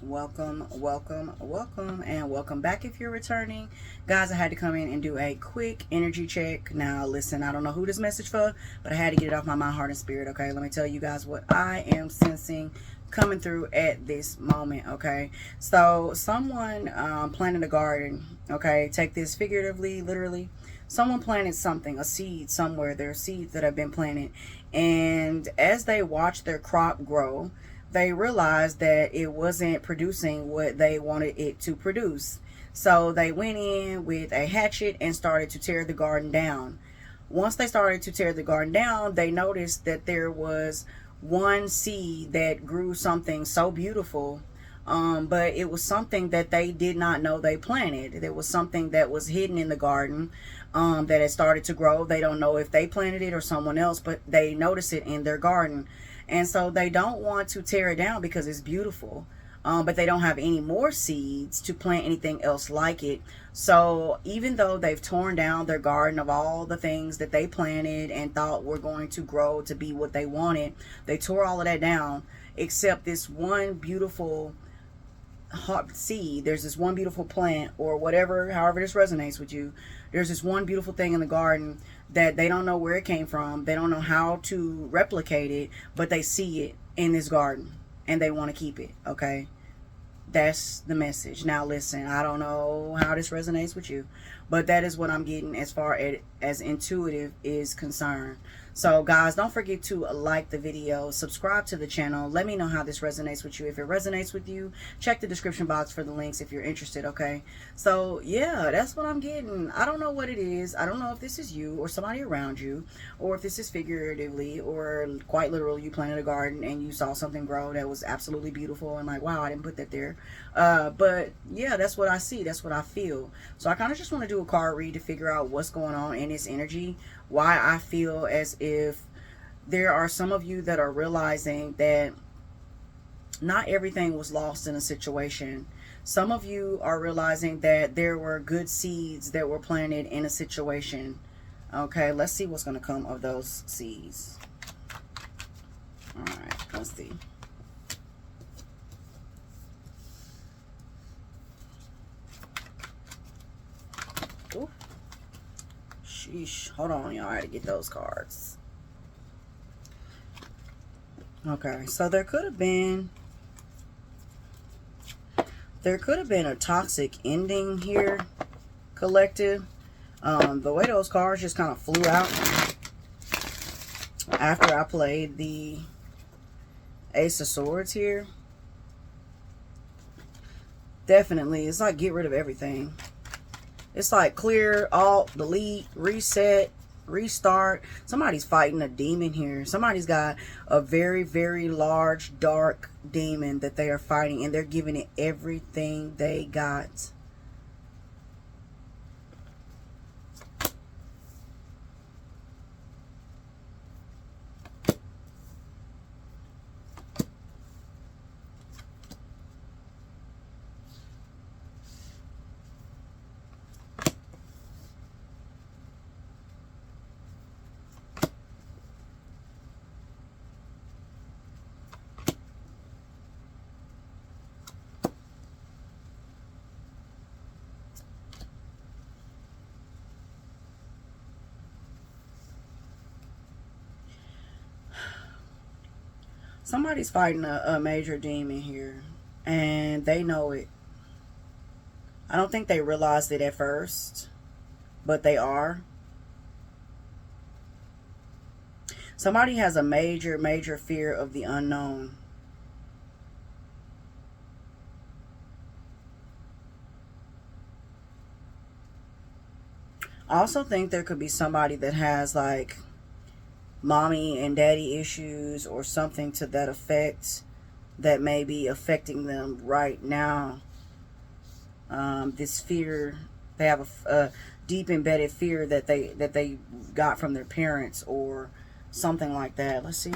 Welcome, welcome, welcome, and welcome back if you're returning. Guys, I had to come in and do a quick energy check. Now, listen, I don't know who this message for, but I had to get it off my mind, heart, and spirit, okay? Let me tell you guys what I am sensing coming through at this moment, okay? So, someone planted a garden, okay? Take this figuratively, literally. Someone planted something, a seed somewhere. There are seeds that have been planted. And as they watch their crop grow, they realized that it wasn't producing what they wanted it to produce. So they went in with a hatchet and started to tear the garden down. Once they started to tear the garden down, they noticed that there was one seed that grew something so beautiful. But it was something that they did not know they planted. There was something that was hidden in the garden that had started to grow. They don't know if they planted it or someone else, but they noticed it in their garden. And so they don't want to tear it down because it's beautiful. But they don't have any more seeds to plant anything else like it. So even though they've torn down their garden of all the things that they planted and thought were going to grow to be what they wanted, they tore all of that down except this one beautiful seed. There's this one beautiful plant or whatever, however this resonates with you. There's this one beautiful thing in the garden that they don't know where it came from. They don't know how to replicate it, but they see it in this garden and they want to keep it, okay? That's the message. Now listen, I don't know how this resonates with you, but that is what I'm getting as far as intuitive is concerned. So guys, don't forget to like the video, subscribe to the channel. Let me know how this resonates with you. If it resonates with you, check the description box for the links if you're interested, okay? So yeah, that's what I'm getting. I don't know what it is. I don't know if this is you or somebody around you, or if this is figuratively or quite literal. You planted a garden and you saw something grow that was absolutely beautiful and like, wow, I didn't put that there. But yeah, that's what I see. That's what I feel. So I kind of just want to do a card read to figure out what's going on in this energy. Why I feel as if there are some of you that are realizing that not everything was lost in a situation. Some of you are realizing that there were good seeds that were planted in a situation. Okay, let's see what's going to come of those seeds. All right, let's see. Ooh. Sheesh. Hold on, y'all. I had to get those cards. Okay, so there could have been a toxic ending here, collective. The way those cards just kind of flew out after I played the Ace of Swords here. Definitely, it's like get rid of everything. It's like clear, alt, delete, reset, restart. Somebody's fighting a demon here. Somebody's got a very, very large, dark demon that they are fighting, and they're giving it everything they got. Somebody's fighting a major demon here, and they know it. I don't think they realized it at first, but they are. Somebody has a major, major fear of the unknown. I also think there could be somebody that has like mommy and daddy issues or something to that effect that may be affecting them right now. This fear, they have a deep embedded fear that they got from their parents or something like that. Let's see.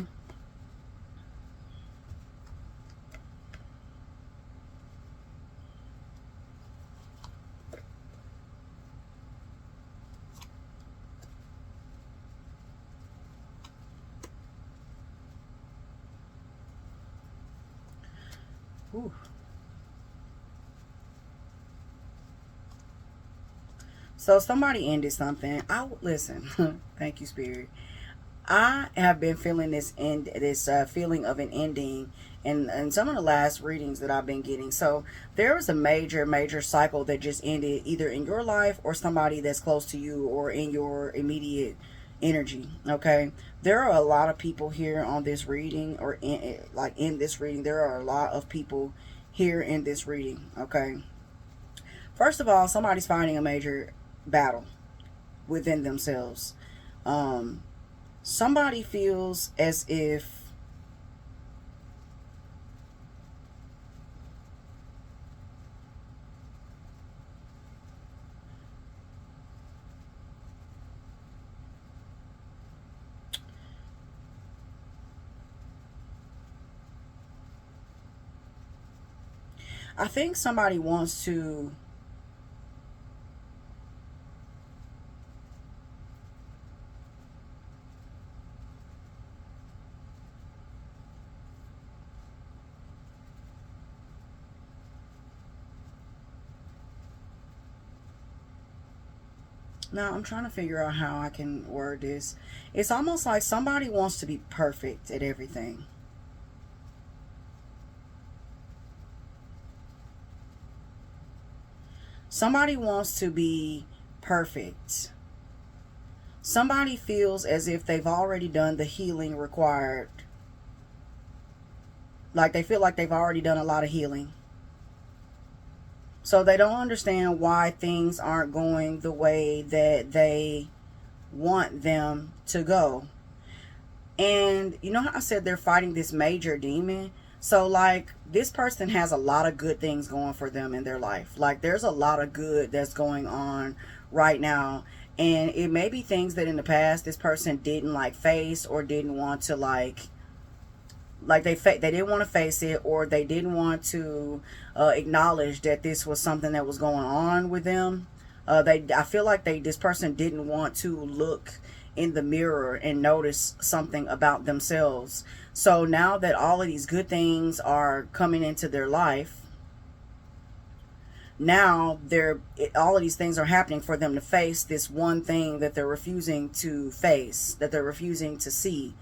Ooh. So somebody ended something. Listen. Thank you, Spirit. I have been feeling this feeling of an ending in some of the last readings that I've been getting. So there was a major cycle that just ended either in your life or somebody that's close to you or in your immediate energy. Okay, there are a lot of people here on this reading, or in this reading, there are a lot of people here in this reading. Okay, first of all, somebody's fighting a major battle within themselves. Um, Somebody feels as if I think somebody wants to. Now I'm trying to figure out how I can word this. It's almost like somebody wants to be perfect at everything. Somebody wants to be perfect. Somebody feels as if they've already done the healing required. Like they feel like they've already done a lot of healing. So they don't understand why things aren't going the way that they want them to go. And you know how I said they're fighting this major demon? So, like, this person has a lot of good things going for them in their life. Like, there's a lot of good that's going on right now. And it may be things that in the past this person didn't, like, face or didn't want to, they didn't want to face it, or they didn't want to acknowledge that this was something that was going on with them. I feel like this person didn't want to look in the mirror and notice something about themselves. So now that all of these good things are coming into their life, now all of these things are happening for them to face this one thing that they're refusing to face, that they're refusing to see,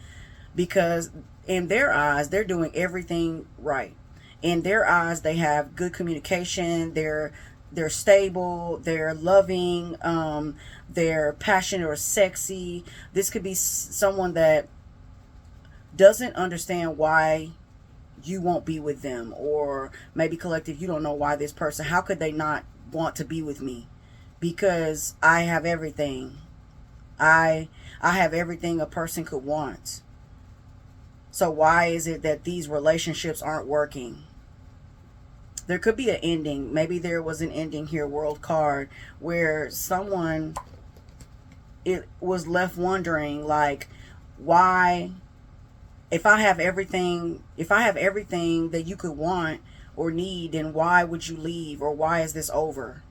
because in their eyes they're doing everything right. In their eyes they have good communication, they're stable, they're loving, they're passionate or sexy. This could be someone that doesn't understand why you won't be with them, or maybe collective, you don't know why this person, how could they not want to be with me, because I have everything. I have everything a person could want. So why is it that these relationships aren't working? There could be an ending. Maybe there was an ending here, World card, where someone, it was left wondering, like, why, if I have everything that you could want or need, then why would you leave, or why is this over?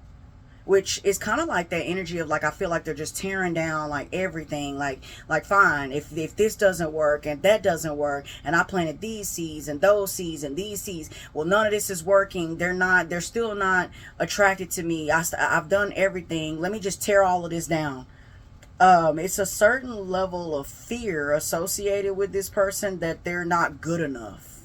Which is kind of like that energy of, like, I feel like they're just tearing down, like, everything, like fine, if this doesn't work and that doesn't work, and I planted these seeds and those seeds and these seeds, well, none of this is working, they're still not attracted to me, I've done everything, let me just tear all of this down. It's a certain level of fear associated with this person, that they're not good enough.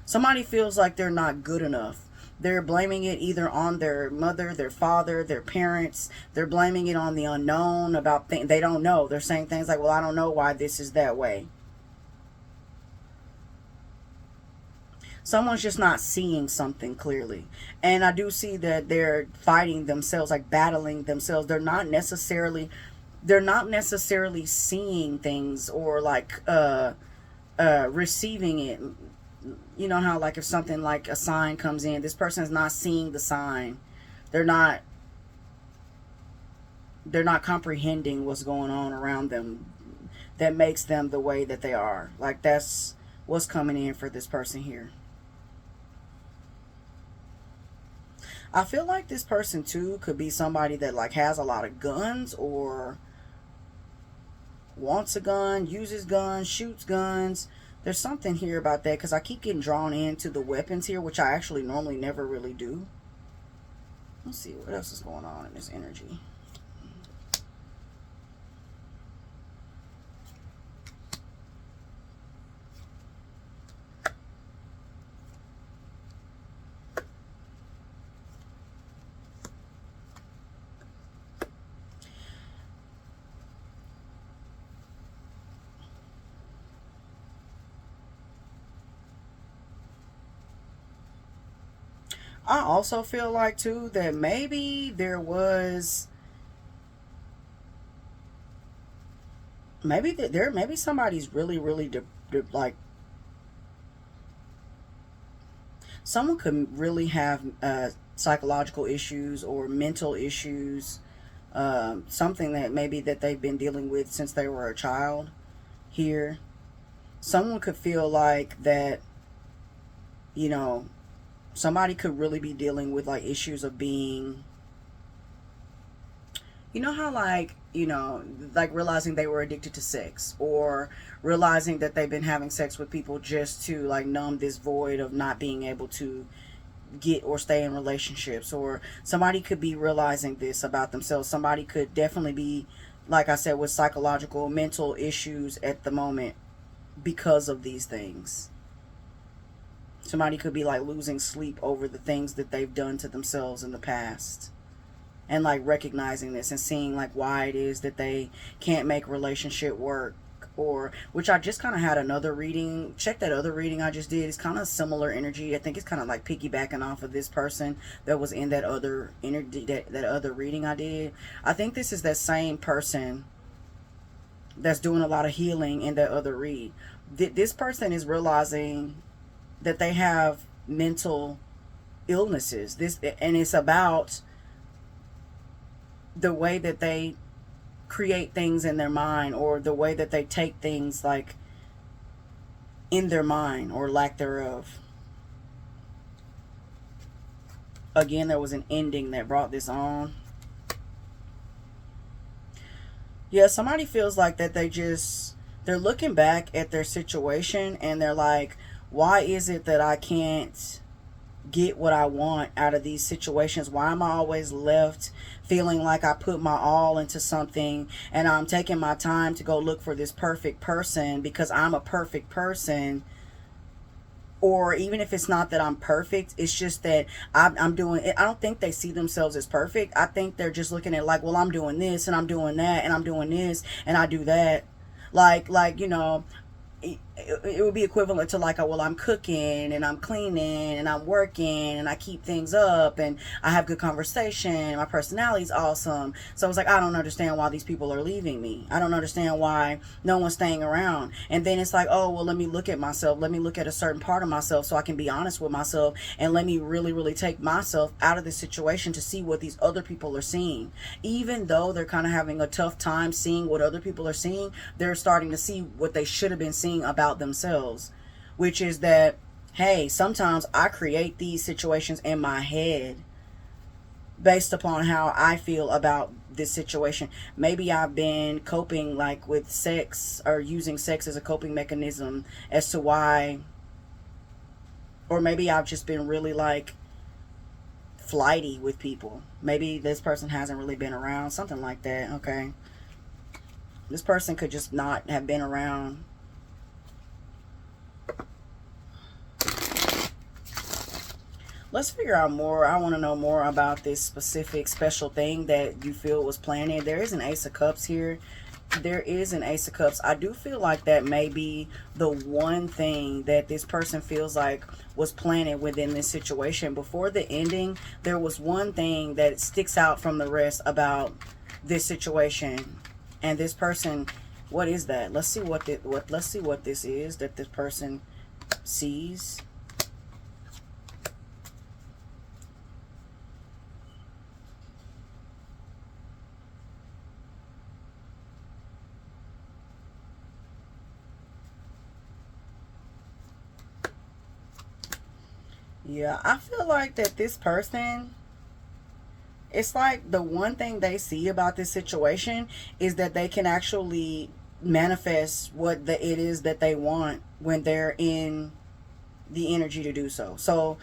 Somebody feels like they're not good enough. They're blaming it either on their mother, their father, their parents. They're blaming it on the unknown, about things they don't know. They're saying things like, well, I don't know why this is that way. Someone's just not seeing something clearly. And I do see that they're fighting themselves, like battling themselves. They're not necessarily seeing things, or like receiving it. You know how, like, if something like a sign comes in, this person is not seeing the sign. They're not comprehending what's going on around them that makes them the way that they are. Like, that's what's coming in for this person here. I feel like this person too could be somebody that, like, has a lot of guns, or wants a gun, uses guns, shoots guns. There's something here about that, because I keep getting drawn into the weapons here, which I actually normally never really do. Let's see what else is going on in this energy. I also feel like too that maybe there was, maybe that there, maybe somebody's really really like, someone could really have psychological issues or mental issues, something that maybe that they've been dealing with since they were a child here. Someone could feel like that, you know, somebody could really be dealing with like issues of being, you know how like, you know, like realizing they were addicted to sex, or realizing that they've been having sex with people just to like numb this void of not being able to get or stay in relationships. Or somebody could be realizing this about themselves. Somebody could definitely be, like I said, with psychological mental issues at the moment because of these things. Somebody could be like losing sleep over the things that they've done to themselves in the past, and like recognizing this and seeing like why it is that they can't make relationship work. Or, which I just kind of had another reading, check that other reading I just did, it's kind of similar energy. I think it's kind of like piggybacking off of this person that was in that other energy, that other reading I did. I think this is that same person that's doing a lot of healing in that other read. This person is realizing that they have mental illnesses, this, and it's about the way that they create things in their mind, or the way that they take things like in their mind or lack thereof. Again, there was an ending that brought this on. Yeah, somebody feels like that they're looking back at their situation and they're like, why is it that I can't get what I want out of these situations? Why am I always left feeling like I put my all into something and I'm taking my time to go look for this perfect person because I'm a perfect person? Or even if it's not that I'm perfect, it's just that I'm doing it. I don't think they see themselves as perfect. I think they're just looking at like, well, I'm doing this and I'm doing that and I'm doing this and I do that. Like, you know, it would be equivalent to like, well, I'm cooking and I'm cleaning and I'm working and I keep things up and I have good conversation, my personality's awesome. So it's like, I don't understand why these people are leaving me. I don't understand why no one's staying around. And then it's like, oh well, let me look at myself, let me look at a certain part of myself so I can be honest with myself, and let me really really take myself out of this situation to see what these other people are seeing. Even though they're kind of having a tough time seeing what other people are seeing, they're starting to see what they should have been seeing about themselves, which is that, hey, sometimes I create these situations in my head based upon how I feel about this situation. Maybe I've been coping like with sex, or using sex as a coping mechanism as to why, or maybe I've just been really like flighty with people. Maybe this person hasn't really been around, something like that. Okay, this person could just not have been around. Let's figure out more. I want to know more about this specific special thing that you feel was planted. There is an Ace of Cups here. There is an Ace of Cups. I do feel like that may be the one thing that this person feels like was planted within this situation. Before the ending, there was one thing that sticks out from the rest about this situation. And this person, what is that? Let's see let's see what this is that this person sees. Yeah, I feel like that this person, it's like the one thing they see about this situation is that they can actually manifest what it is that they want when they're in the energy to do so. So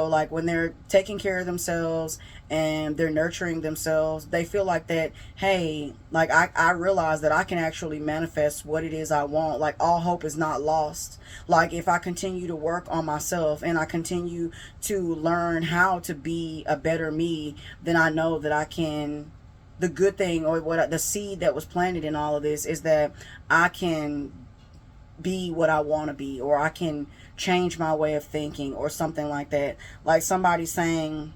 like when they're taking care of themselves and they're nurturing themselves, they feel like that, hey, like I realize that I can actually manifest what it is I want. Like all hope is not lost. Like if I continue to work on myself and I continue to learn how to be a better me, then I know that I can. The good thing, or what the seed that was planted in all of this, is that I can be what I want to be, or I can change my way of thinking or something like that. Like somebody saying,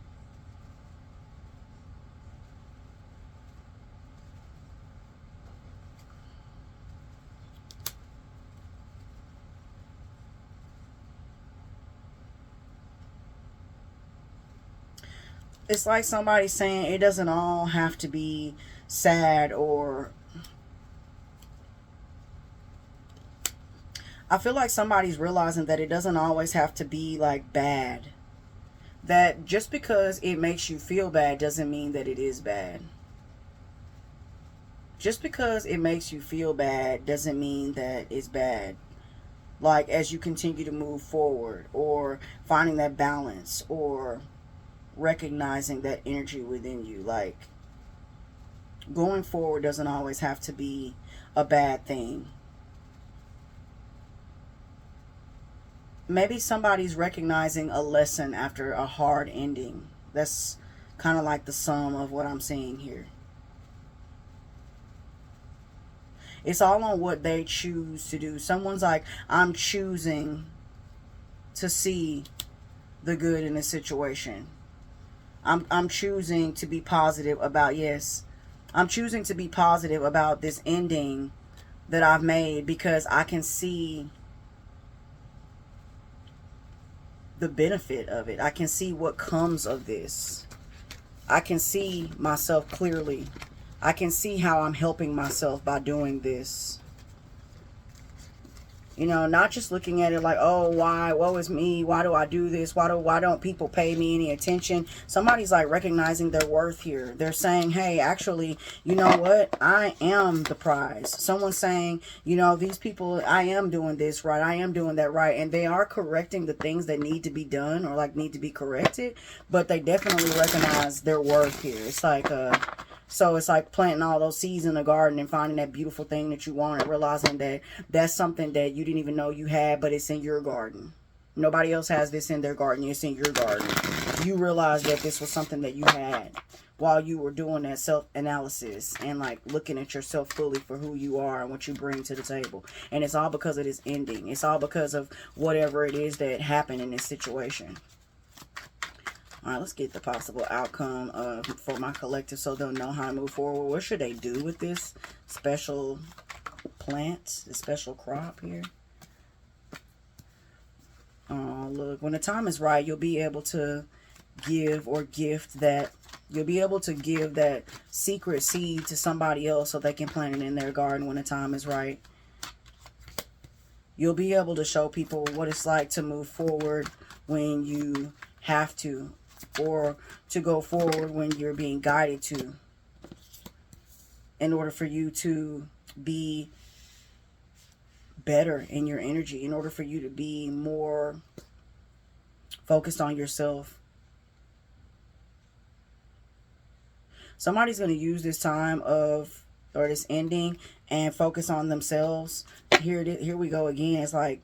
it's like somebody saying it doesn't all have to be sad, or I feel like somebody's realizing that it doesn't always have to be like bad. That just because it makes you feel bad doesn't mean that it is bad. Just because it makes you feel bad doesn't mean that it's bad. Like as you continue to move forward, or finding that balance, or recognizing that energy within you, like going forward doesn't always have to be a bad thing. Maybe somebody's recognizing a lesson after a hard ending. That's kind of like the sum of what I'm seeing here. It's all on what they choose to do. Someone's like, I'm choosing to see the good in this situation. I'm choosing to be positive about, yes, I'm choosing to be positive about this ending that I've made, because I can see the benefit of it. I can see what comes of this. I can see myself clearly. I can see how I'm helping myself by doing this. You know, not just looking at it like, oh, why, woe is me, why do I do this, why don't people pay me any attention? Somebody's like recognizing their worth here. They're saying, hey, actually, you know what, I am the prize. Someone's saying, you know, these people, I am doing this right, I am doing that right, and they are correcting the things that need to be done, or like need to be corrected, but they definitely recognize their worth here. It's like so it's like planting all those seeds in the garden and finding that beautiful thing that you want, and realizing that that's something that you didn't even know you had, but it's in your garden. Nobody else has this in their garden. It's in your garden. You realize that this was something that you had while you were doing that self-analysis and like looking at yourself fully for who you are and what you bring to the table. And it's all because of this ending. It's all because of whatever it is that happened in this situation. All right, let's get the possible outcome for my collective so they'll know how to move forward. What should they do with this special plant, this special crop here? Oh, look, when the time is right, you'll be able to give or gift that. You'll be able to give that secret seed to somebody else so they can plant it in their garden when the time is right. You'll be able to show people what it's like to move forward when you have to, or to go forward when you're being guided to, in order for you to be better in your energy, in order for you to be more focused on yourself. Somebody's going to use this time of, or this ending, and focus on themselves. Here we go again. It's like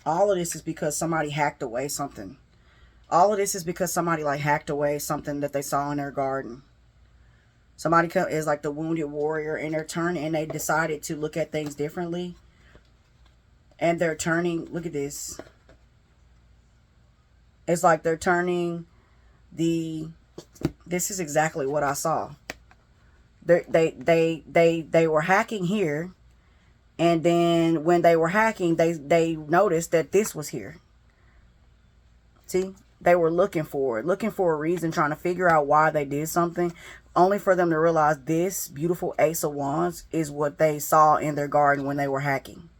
all of this is because somebody hacked away something. All of this is because somebody like hacked away something that they saw in their garden. Somebody is like the wounded warrior in their turn, and they decided to look at things differently. And they're turning, look at this. It's like they're turning this is exactly what I saw. They were hacking here, and then when they were hacking, they noticed that this was here. See? They were looking for a reason, trying to figure out why they did something, only for them to realize this beautiful Ace of Wands is what they saw in their garden when they were hacking.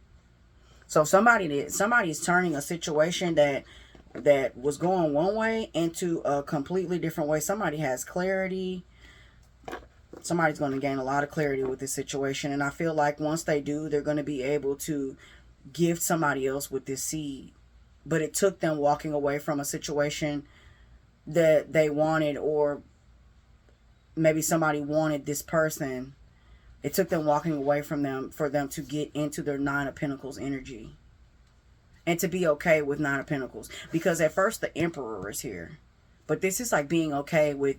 So somebody's turning a situation that was going one way into a completely different way. Somebody has clarity. Somebody's going to gain a lot of clarity with this situation, and I feel like once they do, they're going to be able to gift somebody else with this seed. But it took them walking away from a situation that they wanted, or maybe somebody wanted this person. It took them walking away from them for them to get into their Nine of Pentacles energy. And to be okay with Nine of Pentacles. Because at first the Emperor is here. But this is like being okay with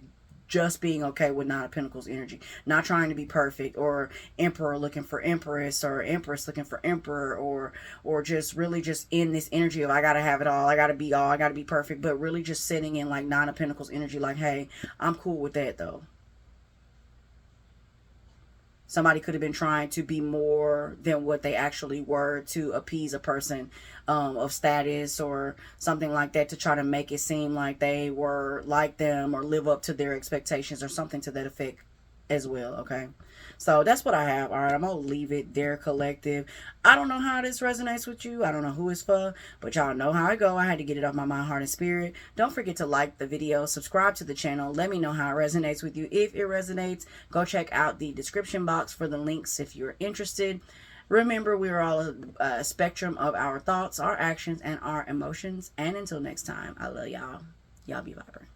just being okay with Nine of Pentacles energy, not trying to be perfect, or Emperor looking for Empress, or Empress looking for Emperor, or just really just in this energy of I gotta have it all, I gotta be all, I gotta be perfect, but really just sitting in like Nine of Pentacles energy, like, hey, I'm cool with that though. Somebody could have been trying to be more than what they actually were to appease a person of status or something like that, to try to make it seem like they were like them or live up to their expectations or something to that effect as well. Okay, so that's what I have. All right, I'm gonna leave it there, collective. I don't know how this resonates with you, I don't know who it's for, but y'all know how I go. I had to get it off my mind, heart, and spirit. Don't forget to like the video, subscribe to the channel, let me know how it resonates with you. If it resonates, go check out the description box for the links if you're interested. Remember, we are all a spectrum of our thoughts, our actions, and our emotions. And until next time, I love y'all. Y'all be vibrant.